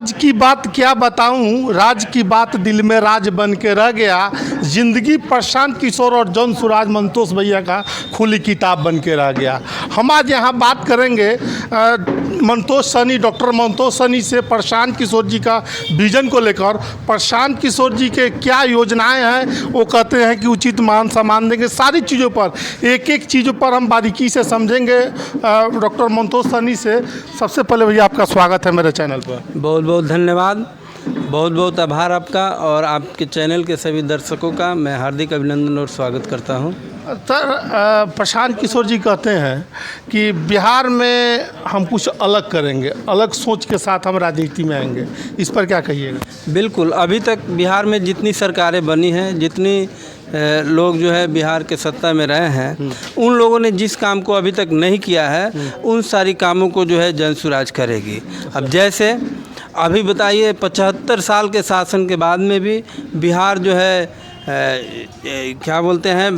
राज की बात क्या बताऊं, राज की बात दिल में राज बन के रह गया। ज़िंदगी प्रशांत किशोर और जन सुराज मंतोष भैया का खुली किताब बन के रह गया। हम आज यहाँ बात करेंगे डॉक्टर मंतोष सनी से प्रशांत किशोर जी का विजन को लेकर। प्रशांत किशोर जी के क्या योजनाएं हैं, वो कहते हैं कि उचित मान सम्मान देंगे। सारी चीज़ों पर, एक एक चीज़ों पर हम बारीकी से समझेंगे डॉक्टर मंतोष सनी से। सबसे पहले भैया आपका स्वागत है मेरे चैनल पर। बहुत बहुत धन्यवाद, बहुत बहुत आभार आपका और आपके चैनल के सभी दर्शकों का मैं हार्दिक अभिनंदन और स्वागत करता हूं। सर, प्रशांत किशोर जी कहते हैं कि बिहार में हम कुछ अलग करेंगे, अलग सोच के साथ हम राजनीति में आएंगे। इस पर क्या कहिएगा? बिल्कुल, अभी तक बिहार में जितनी सरकारें बनी हैं, जितनी लोग जो है बिहार के सत्ता में रहे हैं, उन लोगों ने जिस काम को अभी तक नहीं किया है, उन सारी कामों को जो है जन सुराज करेगी। अब जैसे अभी बताइए, 75 साल के शासन के बाद में भी बिहार जो है क्या बोलते हैं,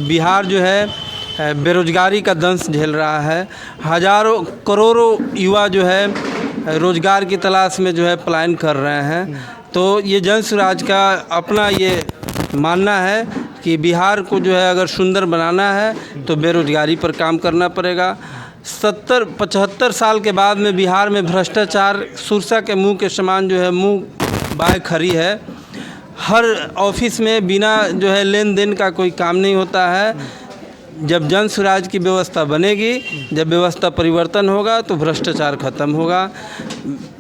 बिहार जो है बेरोजगारी का दंश झेल रहा है। हजारों करोड़ों युवा जो है रोजगार की तलाश में जो है पलायन कर रहे हैं। तो ये जन सुराज का अपना ये मानना है कि बिहार को जो है अगर सुंदर बनाना है तो बेरोजगारी पर काम करना पड़ेगा। 75 साल के बाद में बिहार में भ्रष्टाचार सुरसा के मुंह के समान जो है मुंह बाय खड़ी है। हर ऑफिस में बिना जो है लेन देन का कोई काम नहीं होता है। जब जन सुराज की व्यवस्था बनेगी, जब व्यवस्था परिवर्तन होगा तो भ्रष्टाचार खत्म होगा,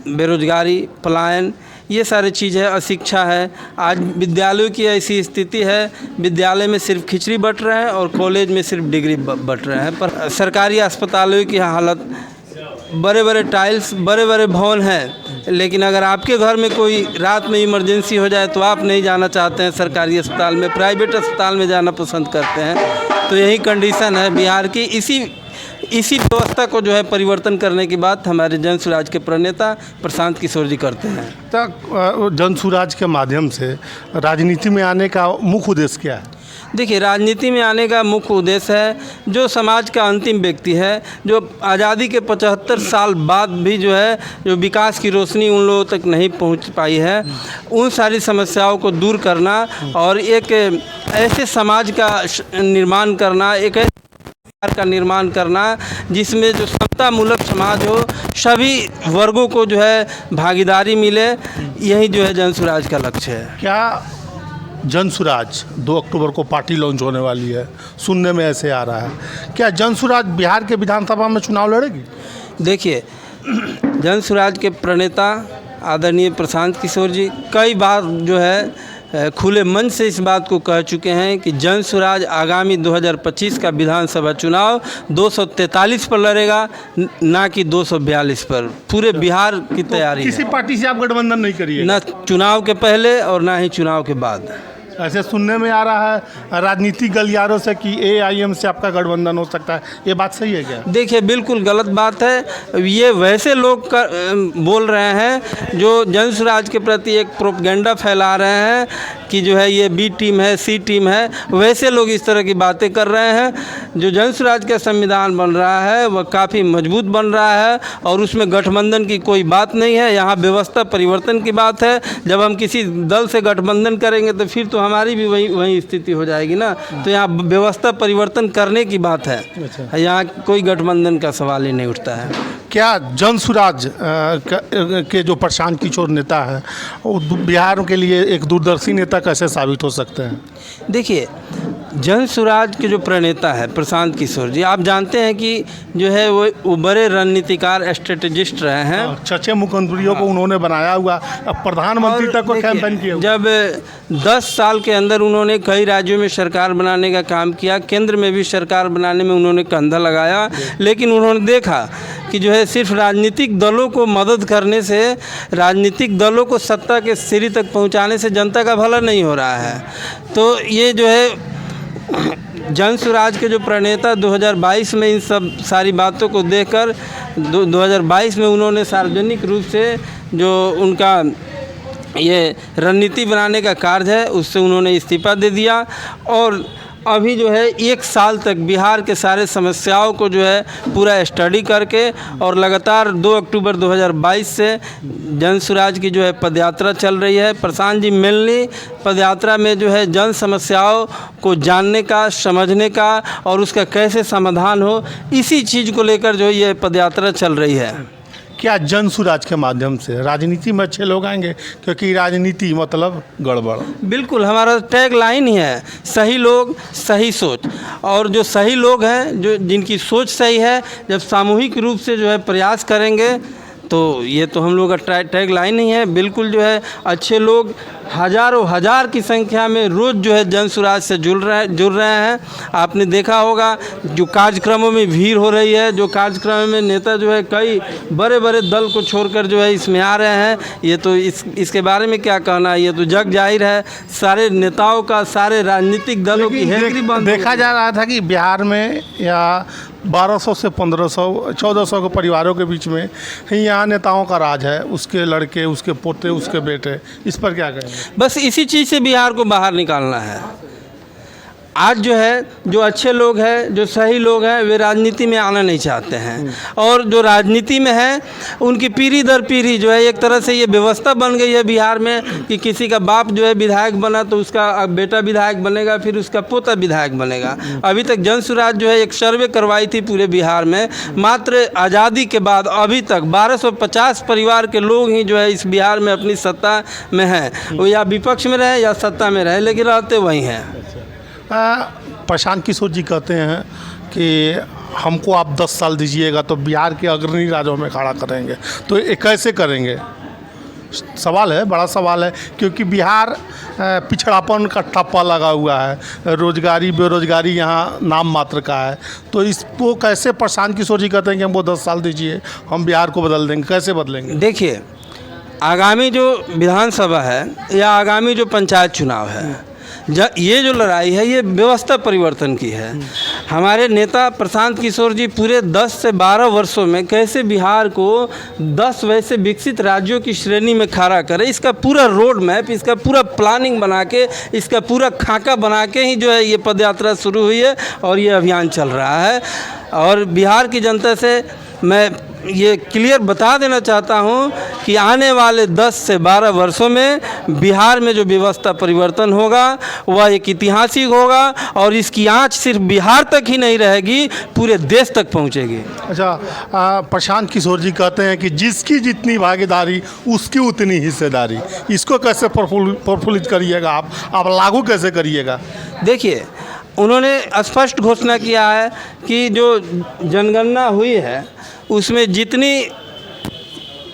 बेरोजगारी, पलायन, ये सारी चीज़ है। अशिक्षा है, आज विद्यालयों की ऐसी स्थिति है, विद्यालय में सिर्फ खिचड़ी बँट रहे हैं और कॉलेज में सिर्फ डिग्री बँट रहे हैं। पर सरकारी अस्पतालों की हालत, बड़े बड़े टाइल्स, बड़े बड़े भवन हैं, लेकिन अगर आपके घर में कोई रात में इमरजेंसी हो जाए तो आप नहीं जाना चाहते हैं सरकारी अस्पताल में, प्राइवेट अस्पताल में जाना पसंद करते हैं। तो यही कंडीशन है बिहार की। इसी व्यवस्था को जो है परिवर्तन करने की बात हमारे जन सुराज के प्रणेता प्रशांत किशोर जी करते हैं। तो जन सुराज के माध्यम से राजनीति में आने का मुख्य उद्देश्य क्या है? देखिए, राजनीति में आने का मुख्य उद्देश्य है जो समाज का अंतिम व्यक्ति है, जो आज़ादी के 75 साल बाद भी जो है जो विकास की रोशनी उन लोगों तक नहीं पहुंच पाई है, उन सारी समस्याओं को दूर करना और एक ऐसे समाज का निर्माण करना, एक ऐसे का निर्माण करना जिसमें जो समतामूलक समाज हो, सभी वर्गों को जो है भागीदारी मिले, यही जो है जन सुराज का लक्ष्य है। क्या जन सुराज 2 अक्टूबर को पार्टी लॉन्च होने वाली है, सुनने में ऐसे आ रहा है, क्या जन सुराज बिहार के विधानसभा में चुनाव लड़ेगी? देखिए, जन सुराज के प्रणेता आदरणीय प्रशांत किशोर जी कई बार जो है खुले मन से इस बात को कह चुके हैं कि जन सुराज आगामी 2025 का विधानसभा चुनाव 243 पर लड़ेगा, ना कि 242 पर। पूरे बिहार की तैयारी है। किसी पार्टी से आप गठबंधन नहीं करिए? ना चुनाव के पहले और ना ही चुनाव के बाद। ऐसे सुनने में आ रहा है राजनीतिक गलियारों से कि AIM से आपका गठबंधन हो सकता है, ये बात सही है क्या? देखिए, बिल्कुल गलत बात है। ये वैसे लोग बोल रहे हैं जो जन सुराज के प्रति एक प्रोपेगेंडा फैला रहे हैं कि जो है ये B टीम है, C टीम है। वैसे लोग इस तरह की बातें कर रहे हैं। जो जन सुराज का संविधान बन रहा है वह काफ़ी मजबूत बन रहा है और उसमें गठबंधन की कोई बात नहीं है। यहाँ व्यवस्था परिवर्तन की बात है। जब हम किसी दल से गठबंधन करेंगे तो फिर तो हमारी भी वही स्थिति हो जाएगी ना। तो यहाँ व्यवस्था परिवर्तन करने की बात है। अच्छा। यहाँ कोई गठबंधन का सवाल ही नहीं उठता है। क्या जन सुराज के जो प्रशांत किशोर नेता हैं वो बिहार के लिए एक दूरदर्शी नेता कैसे साबित हो सकते हैं? देखिए, जन सुराज के जो प्रणेता है प्रशांत किशोर जी, आप जानते हैं कि जो है वो बड़े रणनीतिकार, स्ट्रेटेजिस्ट रहे हैं। अच्छे मुख्यमंत्रियों को उन्होंने बनाया हुआ, अब प्रधानमंत्री तक को कैंपेन किया। जब 10 साल के अंदर उन्होंने कई राज्यों में सरकार बनाने का काम किया, केंद्र में भी सरकार बनाने में उन्होंने कंधा लगाया, लेकिन उन्होंने देखा कि जो है सिर्फ राजनीतिक दलों को मदद करने से, राजनीतिक दलों को सत्ता के सीढ़ी तक पहुंचाने से जनता का भला नहीं हो रहा है। तो ये जो है जन सुराज के जो प्रणेता 2022 में इन सब सारी बातों को देखकर 2022 में उन्होंने सार्वजनिक रूप से जो उनका ये रणनीति बनाने का कार्य है उससे उन्होंने इस्तीफा दे दिया और अभी जो है 1 साल तक बिहार के सारे समस्याओं को जो है पूरा स्टडी करके और लगातार 2 अक्टूबर 2022 से जन सुराज की जो है पदयात्रा चल रही है। प्रशांत जी मेनली पदयात्रा में जो है जन समस्याओं को जानने का, समझने का और उसका कैसे समाधान हो, इसी चीज़ को लेकर जो ये पदयात्रा चल रही है। क्या जन सुराज के माध्यम से राजनीति में अच्छे लोग आएंगे, क्योंकि राजनीति मतलब गड़बड़? बिल्कुल, हमारा टैग लाइन ही है सही लोग सही सोच। और जो सही लोग हैं, जो जिनकी सोच सही है, जब सामूहिक रूप से जो है प्रयास करेंगे तो ये तो हम लोग का टैग लाइन ही है। बिल्कुल जो है अच्छे लोग हज़ारों हज़ार की संख्या में रोज़ जो है जन सुराज से जुड़ रहे हैं। आपने देखा होगा जो कार्यक्रमों में भीड़ हो रही है, जो कार्यक्रम में नेता जो है कई बड़े बड़े दल को छोड़कर जो है इसमें आ रहे हैं। ये तो इसके बारे में क्या कहना है, ये तो जग जाहिर है। सारे नेताओं का, सारे राजनीतिक दलों की हेकड़ी बंद देखा जा रहा था कि बिहार में या 1200 से 1500 1400 के परिवारों के बीच में यहाँ नेताओं का राज है, उसके लड़के, उसके पोते, उसके बेटे। इस पर क्या कहेंगे? बस इसी चीज़ से बिहार को बाहर निकालना है। आज जो है जो अच्छे लोग हैं, जो सही लोग हैं, वे राजनीति में आना नहीं चाहते हैं। और जो राजनीति में है उनकी पीढ़ी दर पीढ़ी जो है एक तरह से ये व्यवस्था बन गई है बिहार में कि किसी का बाप जो है विधायक बना तो उसका बेटा विधायक बनेगा, फिर उसका पोता विधायक बनेगा। अभी तक जन सुराज जो है एक सर्वे करवाई थी पूरे बिहार में, मात्र आज़ादी के बाद अभी तक 1250 परिवार के लोग ही जो है इस बिहार में अपनी सत्ता में हैं। वो या विपक्ष में रहे या सत्ता में रहे, लेकिन रहते वही हैं। प्रशांत किशोर जी कहते हैं कि हमको आप 10 साल दीजिएगा तो बिहार के अग्रणी राज्यों में खड़ा करेंगे। तो ये कैसे करेंगे? सवाल है, बड़ा सवाल है, क्योंकि बिहार पिछड़ापन का ठप्पा लगा हुआ है, रोजगारी बेरोजगारी यहाँ नाम मात्र का है। तो इसको कैसे प्रशांत किशोर जी कहते हैं कि हमको 10 साल दीजिए, हम बिहार को बदल देंगे? कैसे बदलेंगे? देखिए, आगामी जो विधानसभा है या आगामी जो पंचायत चुनाव है, ये जो लड़ाई है ये व्यवस्था परिवर्तन की है। हमारे नेता प्रशांत किशोर जी पूरे 10 से 12 वर्षों में कैसे बिहार को 10 वैसे विकसित राज्यों की श्रेणी में खड़ा करें, इसका पूरा रोड मैप, इसका पूरा प्लानिंग बना के, इसका पूरा खाका बना के ही जो है ये पदयात्रा शुरू हुई है और ये अभियान चल रहा है। और बिहार की जनता से मैं ये क्लियर बता देना चाहता हूँ कि आने वाले 10 से 12 वर्षों में बिहार में जो व्यवस्था परिवर्तन होगा वह एक ऐतिहासिक होगा और इसकी आंच सिर्फ बिहार तक ही नहीं रहेगी, पूरे देश तक पहुँचेगी। अच्छा, प्रशांत किशोर जी कहते हैं कि जिसकी जितनी भागीदारी उसकी उतनी हिस्सेदारी। इसको कैसे प्रफुल्लित करिएगा आप लागू कैसे करिएगा? देखिए, उन्होंने स्पष्ट घोषणा किया है कि जो जनगणना हुई है उसमें जितनी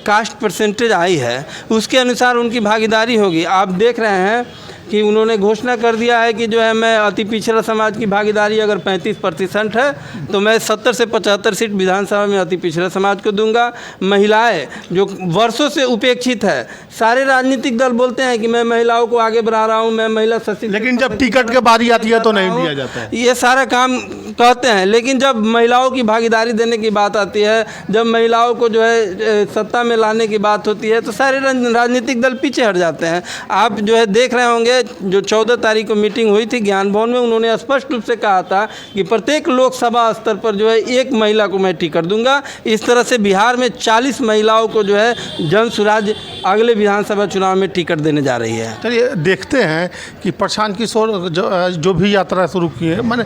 कास्ट परसेंटेज आई है उसके अनुसार उनकी भागीदारी होगी। आप देख रहे हैं कि उन्होंने घोषणा कर दिया है कि जो है मैं अति पिछड़ा समाज की भागीदारी अगर 35% है तो मैं 70 से 75 सीट विधानसभा में अति पिछड़ा समाज को दूंगा। महिलाएं जो वर्षों से उपेक्षित है, सारे राजनीतिक दल बोलते हैं कि मैं महिलाओं को आगे बढ़ा रहा हूं, मैं महिला सशक्त, लेकिन जब टिकट के बारी आती है तो नहीं दिया जाता है। ये सारा काम कहते हैं, लेकिन जब महिलाओं की भागीदारी देने की बात आती है, जब महिलाओं को जो है सत्ता में लाने की बात होती है तो सारे राजनीतिक दल पीछे हट जाते हैं। आप जो है देख रहे होंगे जो 14 तारीख को मीटिंग हुई थी ज्ञान भवन में, उन्होंने स्पष्ट रूप से कहा था कि प्रत्येक लोकसभा स्तर पर जो है एक महिला को मैं टिकट दूंगा। इस तरह से बिहार में 40 महिलाओं को जो है जन सुराज अगले विधानसभा चुनाव में टिकट देने जा रही है। चलिए देखते हैं कि प्रशांत किशोर जो भी यात्रा शुरू की है, माने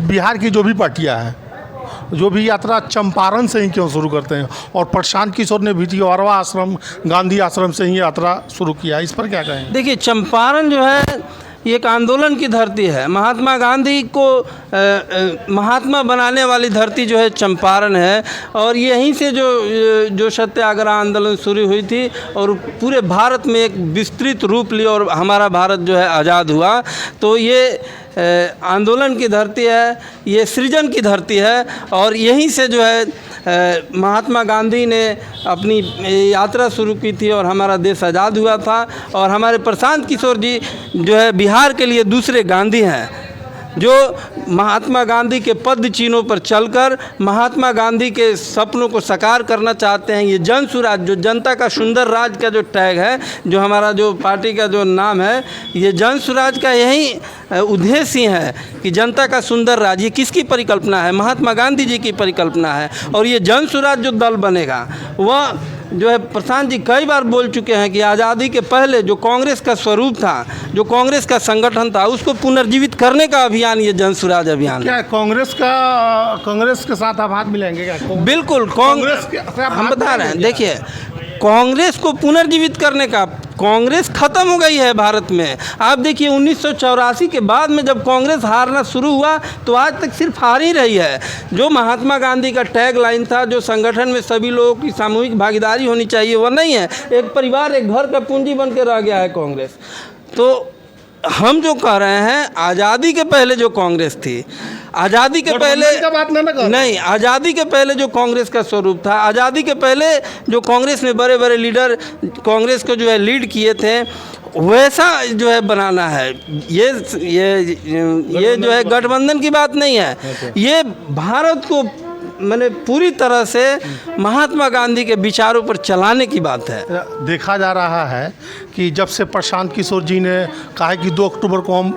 बिहार की जो भी पार्टियां हैं, जो भी यात्रा चंपारण से ही क्यों शुरू करते हैं, और प्रशांत किशोर ने भिटियारवा आश्रम, गांधी आश्रम से ही यात्रा शुरू किया, इस पर क्या कहें? देखिए, चंपारण जो है ये एक आंदोलन की धरती है। महात्मा गांधी को महात्मा बनाने वाली धरती जो है चंपारण है, और यहीं से जो सत्याग्रह आंदोलन शुरू हुई थी और पूरे भारत में एक विस्तृत रूप लिया और हमारा भारत जो है आज़ाद हुआ। तो ये आंदोलन की धरती है, ये सृजन की धरती है, और यहीं से जो है महात्मा गांधी ने अपनी यात्रा शुरू की थी और हमारा देश आज़ाद हुआ था। और हमारे प्रशांत किशोर जी जो है बिहार के लिए दूसरे गांधी हैं। जो महात्मा गांधी के पद चिन्हों पर चलकर महात्मा गांधी के सपनों को साकार करना चाहते हैं। ये जन सुराज, जो जनता का सुंदर राज का जो टैग है, जो हमारा जो पार्टी का जो नाम है, ये जन सुराज का यही उद्देश्य ही है कि जनता का सुंदर राज। ये किसकी परिकल्पना है? महात्मा गांधी जी की परिकल्पना है। और ये जन सुराज जो दल बनेगा वह जो है, प्रशांत जी कई बार बोल चुके हैं कि आज़ादी के पहले जो कांग्रेस का स्वरूप था, जो कांग्रेस का संगठन था, उसको पुनर्जीवित करने का अभियान ये जन सुराज अभियान है। क्या कांग्रेस के साथ आप हाथ मिलाएंगे क्या? बिल्कुल, कांग्रेस के हम बता रहे हैं, देखिए कांग्रेस को पुनर्जीवित करने का, कांग्रेस खत्म हो गई है भारत में। आप देखिए 1984 के बाद में जब कांग्रेस हारना शुरू हुआ तो आज तक सिर्फ हार ही रही है। जो महात्मा गांधी का टैग लाइन था, जो संगठन में सभी लोगों की सामूहिक भागीदारी होनी चाहिए, वो नहीं है। एक परिवार, एक घर का पूंजी बन के रह गया है कांग्रेस। तो हम जो कह रहे हैं, आज़ादी के पहले जो कांग्रेस थी, आज़ादी के पहले का बात नहीं, आज़ादी के पहले जो कांग्रेस का स्वरूप था, आज़ादी के पहले जो कांग्रेस में बड़े बड़े लीडर कांग्रेस को जो है लीड किए थे, वैसा जो है बनाना है। ये जो है गठबंधन की बात नहीं है, ये भारत को मैंने पूरी तरह से महात्मा गांधी के विचारों पर चलाने की बात है। देखा जा रहा है कि जब से प्रशांत किशोर जी ने कहा है कि 2 अक्टूबर को हम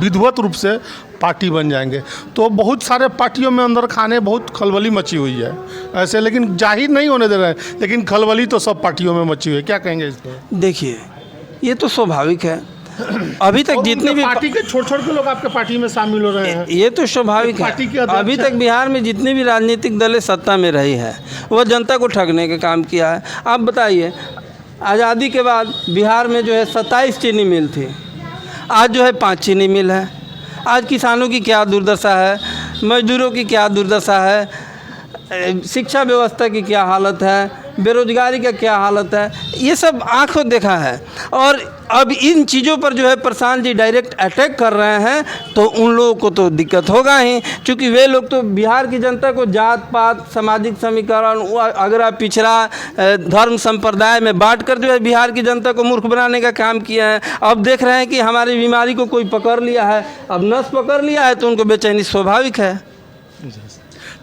विधिवत रूप से पार्टी बन जाएंगे, तो बहुत सारे पार्टियों में अंदर खाने बहुत खलबली मची हुई है ऐसे, लेकिन जाहिर नहीं होने दे रहे हैं, लेकिन खलबली तो सब पार्टियों में मची हुई है। क्या कहेंगे इस पर? देखिए, ये तो स्वाभाविक है। अभी तक जितने भी पार्टी के छोटे छोटे लोग आपके पार्टी में शामिल हो रहे हैं, ये तो स्वाभाविक है। अभी तक बिहार में जितने भी राजनीतिक दलें सत्ता में रही है, वह जनता को ठगने का काम किया है। आप बताइए, आज़ादी के बाद बिहार में जो है 27 चीनी मिल थी, आज जो है 5 चीनी मिल है। आज किसानों की क्या दुर्दशा है, मजदूरों की क्या दुर्दशा है, शिक्षा व्यवस्था की क्या हालत है, बेरोजगारी का क्या हालत है, ये सब आंखों देखा है। और अब इन चीज़ों पर जो है प्रशांत जी डायरेक्ट अटैक कर रहे हैं, तो उन लोगों को तो दिक्कत होगा ही, क्योंकि वे लोग तो बिहार की जनता को जात पात, सामाजिक समीकरण, अगरा पिछड़ा, धर्म संप्रदाय में बांटकर जो है बिहार की जनता को मूर्ख बनाने का काम किया है। अब देख रहे हैं कि हमारी बीमारी को कोई पकड़ लिया है, अब नस पकड़ लिया है, तो उनको बेचैनी स्वाभाविक है।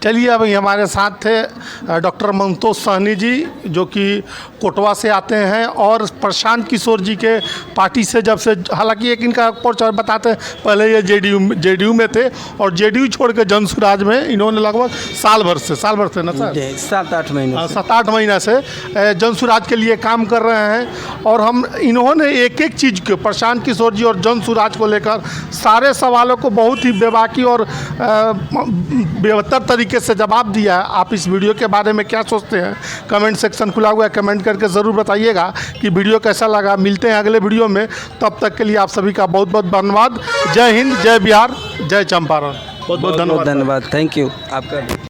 चलिए, अभी हमारे साथ थे डॉक्टर मंतोष सहनी जी, जो कि कोटवा से आते हैं और प्रशांत किशोर जी के पार्टी से जब से, हालांकि एक इनका परिचय बताते हैं, पहले ये जेडीयू में थे और जेडीयू छोड़ के जन सुराज में इन्होंने लगभग साल भर से ना सर, 7-8 महीने 7-8 महीना से जन सुराज के लिए काम कर रहे हैं। और हम इन्होंने एक एक चीज़ को, प्रशांत किशोर जी और जन सुराज को लेकर सारे सवालों को बहुत ही बेबाकी और बेहतर तरीके से जवाब दिया है। आप इस वीडियो के बारे में क्या सोचते हैं? कमेंट सेक्शन खुला हुआ है, कमेंट करके ज़रूर बताइएगा कि वीडियो कैसा लगा। मिलते हैं अगले वीडियो में, तब तक के लिए आप सभी का बहुत बहुत धन्यवाद। जय हिंद, जय बिहार, जय चंपारण। बहुत बहुत धन्यवाद। थैंक यू आपका।